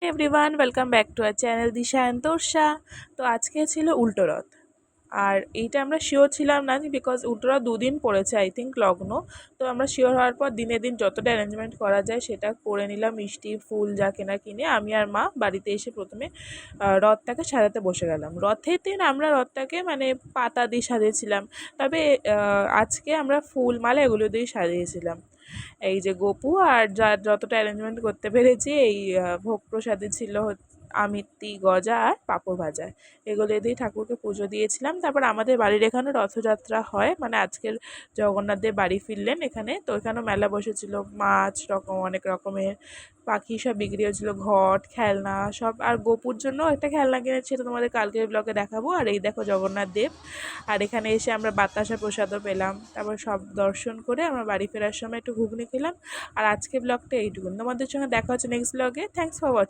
Everyone, welcome back to our channel Disha and Torsha. তো আজকে ছিল উল্টো রথ। আর এইটা আমরা শিওর ছিলাম না, বিকজ উল্টো রথ 2 দিন পড়েছে আই থিঙ্ক লগ্ন। তো আমরা শিওর হওয়ার পর দিনে দিন যতটা অ্যারেঞ্জমেন্ট করা যায় সেটা করে নিলাম, মিষ্টি ফুল যা কেনা কিনে। আমি আর মা বাড়িতে এসে প্রথমে রথটাকে সাজাতে বসে গেলাম। রথের দিন আমরা রথটাকে মানে পাতা দিয়ে সাজিয়েছিলাম, তবে আজকে আমরা ফুল মালা এগুলো দিয়ে সাজিয়েছিলাম। এই যে গপু আর যা যতটা অ্যারেঞ্জমেন্ট করতে পেরেছি, এই ভোগ প্রসাদে ছিল আমিত্তি গজা আর পাঁপড় ভাজা, এগুলো দিয়েই ঠাকুরকে পুজো দিয়েছিলাম। তারপর আমাদের বাড়ির এখানে রথযাত্রা হয়, মানে আজকের জগন্নাথদেব বাড়ি ফিরলেন এখানে, তো এখানেও মেলা বসেছিল, মাছ রকম অনেক রকমের পাখি সব বিক্রি হচ্ছিল, ঘট খেলনা সব। আর গপুর জন্য একটা খেলনা কিনেছি, তো তোমাদের কালকের ব্লগে দেখাবো। আর এই দেখো জগন্নাথ দেব। আর এখানে এসে আমরা বাতাসা প্রসাদও পেলাম। তারপর সব দর্শন করে আমরা বাড়ি ফেরার সময় একটু ঘুগনি খেলাম। আর আজকে ব্লগটা এইটুকুন, তোমাদের সঙ্গে দেখা হচ্ছে নেক্সট ব্লগে। Thanks for watching.